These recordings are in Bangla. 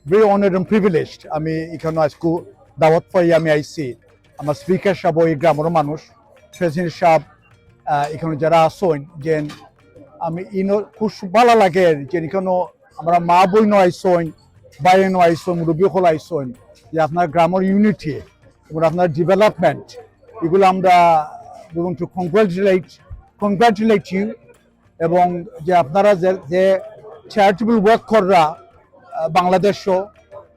very honored and privileged. আমি এখানে আজকে দাওয়াত পাই আমি আইছি আমার স্পিকার সাহেব এই গ্রামের মানুষ প্রেসিডেন্ট সাহেব এখানে যারা আসেন যে আমি ইনো খুব ভালো লাগে যে এখানে আমরা মা বইন আইসন বাইরেন আইসন মুরব্বী হল আইসন যে আপনার গ্রামের ইউনিটি এবং আপনার ডেভেলপমেন্ট এগুলো আমরা বলুন টু কংগ্রাচুলেট ইউ এবং যে আপনারা যে চ্যারিটেবল ওয়ার্ক কররা বাংলাদেশও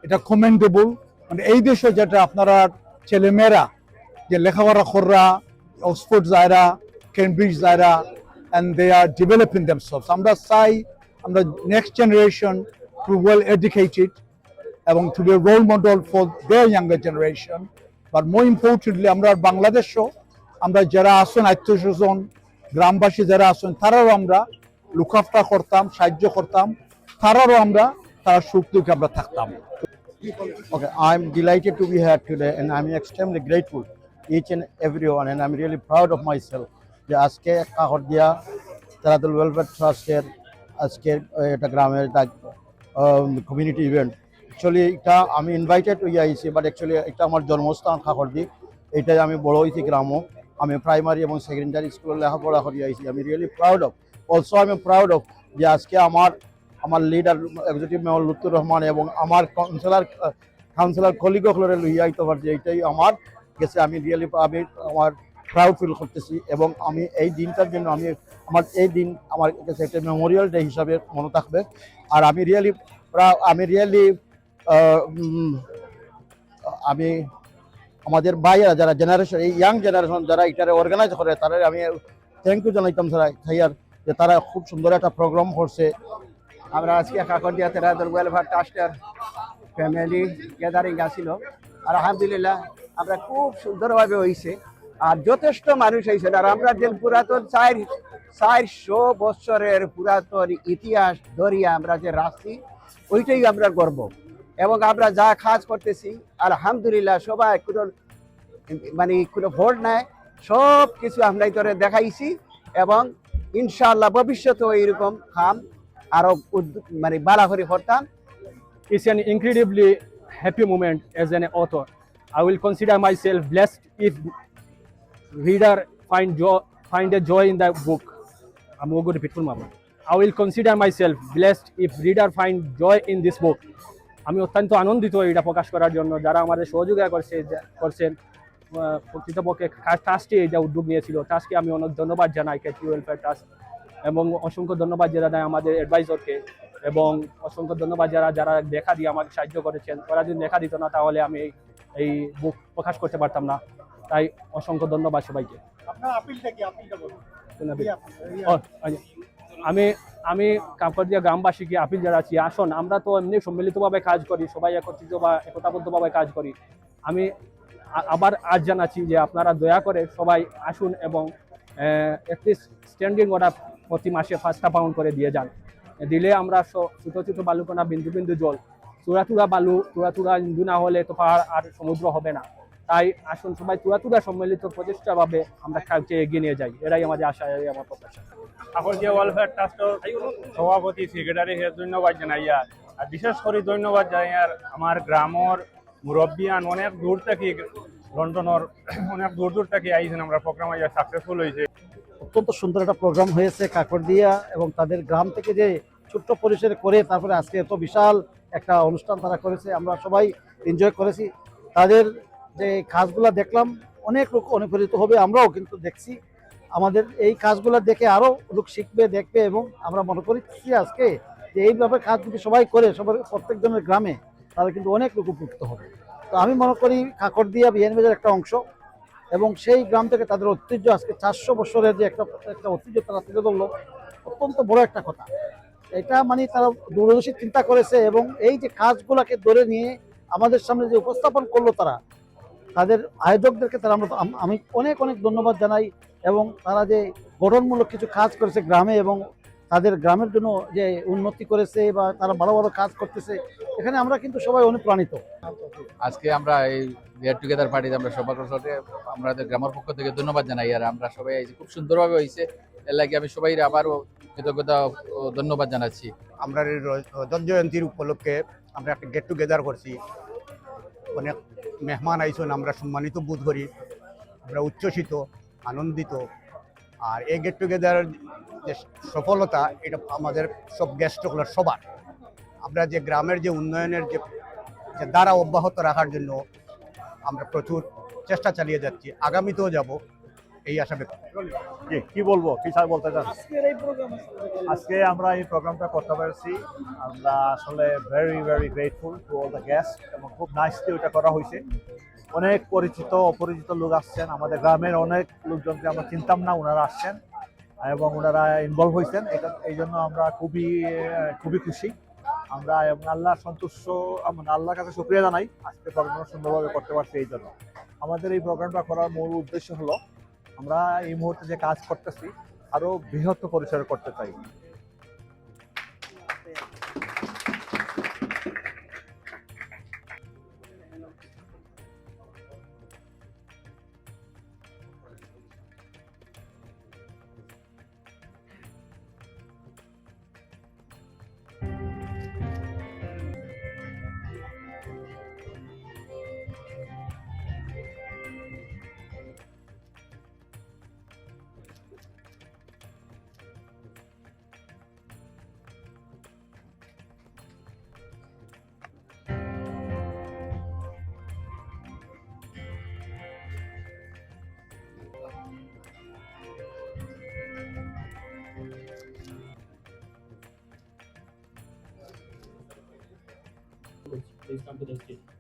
এটা কমেন্ডেবল মানে এই দেশে যেটা আপনারা ছেলেমেয়েরা যে লেখাপড়া কররা অক্সফোর্ড যায়রা কেমব্রিজ যায়রা and they are developing themselves. আমরা চাই আমরা next generation to be well educated এবং to be a role model for their younger generation. But more importantly, আমরা বাংলাদেশও আমরা যারা আসুন আত্মীয়স্বজন গ্রামবাসী যারা আসুন তারাও আমরা লুকাফটা করতাম সাহায্য করতাম তারাও আমরা তারা সুখ দুঃখে আমরা থাকতাম। Okay, I'm delighted to be here today and I'm extremely grateful each and everyone and I'm really proud of myself. যে আজকে কাকরদিয়া তারাদুল ওয়েলফেয়ার ট্রাস্টের আজকের এটা গ্রামের কমিউনিটি ইভেন্ট অ্যাকচুয়ালি এটা আমি ইনভাইটেড হয়ে আইছি বাট অ্যাকচুয়ালি এটা আমার জন্মস্থান কাকরদি এটাই আমি বড় হয়েছি গ্রামও আমি প্রাইমারি এবং সেকেন্ডারি স্কুলে লেখাপড়া করে আইছি আমি রিয়েলি প্রাউড অফ অলসো আমি প্রাউড অফ যে আজকে আমার leader executive mayor Lutfur Rahman এবং আমার কাউন্সিলর কলিগগুলোরে লইয়া আইতে পারছি এইটাই আমার গেছে আমি রিয়েলি আমি আমার প্রাউড ফিল করতেছি এবং আমি এই দিনটার জন্য আমার এই দিন আমার কাছে একটা মেমোরিয়াল ডে হিসাবে মনে থাকবে আর আমি আমাদের ভাইয়েরা যারা জেনারেশন এই ইয়াং জেনারেশন যারা এটারে অর্গানাইজ করে তারা আমি থ্যাংক ইউ জানাইতাম ভাইয়ার যে তারা খুব সুন্দর একটা প্রোগ্রাম করছে। আমরা আজকে কাকরদিয়া তারাদুল ওয়েলফেয়ার ট্রাস্টের ফ্যামিলি গ্যাদারিং আসিল আর আলহামদুলিল্লাহ আমরা খুব সুন্দরভাবে হয়েছে আর যথেষ্ট মানুষ হয়েছেন আর আমরা যে পুরাতন 400 বছরের পুরাতন ইতিহাস ধরিয়া আমরা যে রাখছি ওইটাই আমরা গর্ব এবং আমরা যা কাজ করতেছি আলহামদুলিল্লাহ সবাই কোনো ভোট নাই সব কিছু আমরা ধরে দেখাইছি এবং ইনশাআল্লাহ ভবিষ্যতেও এইরকম কাম আরো বালা করে করতাম। It's an incredibly happy moment as an author. I will consider myself blessed if reader find a joy in the book. I'm going to repeat Mama. I will consider myself blessed if reader find joy in this book. আমি অত্যন্ত আনন্দিত এটা প্রকাশ করার জন্য যারা আমাদের সহযোগিতা করছেন প্রকৃতপক্ষে ট্রাস্টে এটা উদ্যোগ নিয়েছিল ট্রাস্টকে আমি অনেক ধন্যবাদ জানাই কেটি ওয়েলফেয়ার ট্রাস্ট এবং অসংখ্য ধন্যবাদ জানাই আমাদের অ্যাডভাইজরকে এবং অসংখ্য ধন্যবাদ যারা দেখা দিয়ে আমাকে সাহায্য করেছেন ওরা যদি দেখা দিত না তাহলে আমি এই বুক প্রকাশ করতে পারতাম না তাই অসংখ্য ধন্যবাদ সবাইকে। আমি কাকরদিয়া গ্রামবাসীকে আপিল জানাচ্ছি আসুন আমরা তো এমনি সম্মিলিতভাবে কাজ করি সবাই একতাবদ্ধভাবে কাজ করি আমি আবার আজ জানাচ্ছি যে আপনারা দয়া করে সবাই আসুন এবং একটি স্ট্যান্ডিং অর্ডার প্রতি মাসে 5টা পাউন্ড করে দিয়ে যান দিলে আমরা ছোটো ছোটো বালুকণা বিন্দু বিন্দু জল চূড়াচূড়া বালু চূড়াচূড়া ইন্দু না হলে তো পাহাড় আর সমুদ্র হবে না তাই আসুন সবাই চূড়াচূড়া সম্মিলিত প্রচেষ্টাভাবে আমরা কাজকে এগিয়ে নিয়ে যাই এরাই আমাদের আশা এরাই আমার প্রত্যাশা। কাকরদিয়া ওয়েলফেয়ার ট্রাস্টের সভাপতি সেক্রেটারি ধন্যবাদ জানাইয়া আর বিশেষ করে ধন্যবাদ জানাইয়ার আমার গ্রামের মুরব্বিয়ান অনেক দূর থেকে লন্ডনের অনেক দূর থেকে আইছেন আমরা প্রোগ্রাম সাকসেসফুল হয়েছে। অত্যন্ত সুন্দর একটা প্রোগ্রাম হয়েছে কাকরদিয়া এবং তাদের গ্রাম থেকে যে ছোট্ট পরিসরে করে তারপরে আজকে এত বিশাল একটা অনুষ্ঠান তারা করেছে আমরা সবাই এনজয় করেছি তাদের যে কাজগুলো দেখলাম অনেক লোক অনুপ্রেরিত হবে আমরাও কিন্তু দেখছি আমাদের এই কাজগুলো দেখে আরও লোক শিখবে দেখবে এবং আমরা মনে করছি আজকে যে এইভাবে কাজ যদি সবাই করে সবার প্রত্যেকজনের গ্রামে তাহলে কিন্তু অনেক লোক উপকৃত হবে। তো আমি মনে করি কাকরদিয়া বিয়ানীবাজার একটা অংশ এবং সেই গ্রাম থেকে তাদের ঐতিহ্য আজকে 400 বছরের যে একটা ঐতিহ্য তারা তুলে ধরলো অত্যন্ত বড় একটা কথা এটা তারা দূরদর্শী চিন্তা করেছে এবং এই যে কাজগুলোকে ধরে নিয়ে আমাদের সামনে যে উপস্থাপন করলো তাদের আয়োজকদেরকে আমি অনেক অনেক ধন্যবাদ জানাই এবং তারা যে গঠনমূলক কিছু কাজ করেছে গ্রামে এবং তাদের গ্রামের জন্য যে উন্নতি করেছে বা তারা ভালো ভালো কাজ করতেছে এখানে আমরা কিন্তু সবাই অনুপ্রাণিত। আজকে আমরা এই গেট টুগেদার পার্টিতে আমরা সবার সাথে আমাদের গ্রামের পক্ষ থেকে ধন্যবাদ জানাই আর আমরা সবাই খুব সুন্দরভাবে হয়েছে এর লাগে আমি সবাই আবারও কৃতজ্ঞতা ধন্যবাদ জানাচ্ছি। আমরা জয়ন্তীর উপলক্ষে আমরা একটা গেট টুগেদার করছি, অনেক মেহমান আইসন, আমরা সম্মানিত বোধ করি, আমরা উচ্ছ্বসিত, আনন্দিত। আর এই গেট টুগেদার যে সফলতা, এটা আমাদের সব গেস্টগুলোর সবার। আমরা যে গ্রামের যে উন্নয়নের যে দ্বারা অব্যাহত রাখার জন্য আমরা প্রচুর চেষ্টা চালিয়ে যাচ্ছি, আগামীতেও যাব, এই আশা ব্যক্ত করি। কি বলবো, কি স্যার বলতে চান? আজকে আমরা এই প্রোগ্রামটা করতে পারছি, আমরা আসলে very very grateful to all the guest, এবং খুব নাইসলি ওটা করা হয়েছে। অনেক পরিচিত অপরিচিত লোক আসছেন, আমাদের গ্রামের অনেক লোকজনকে আমরা চিনতাম না, ওনারা আসছেন এবং ওনারা ইনভলভ হয়েছেন। এই জন্য আমরা খুবই খুশি। আমরা এবং আল্লাহ সন্তুষ্ট, মানে আল্লাহর কাছে শুকরিয়া জানাই আজকে প্রোগ্রামটা সুন্দরভাবে করতে পারছি। এই জন্য আমাদের এই প্রোগ্রামটা করার মূল উদ্দেশ্য হলো আমরা এই মুহূর্তে যে কাজ করতেছি আরো বৃহত্তর পরিসরে করতে চাই। Please come to the stage.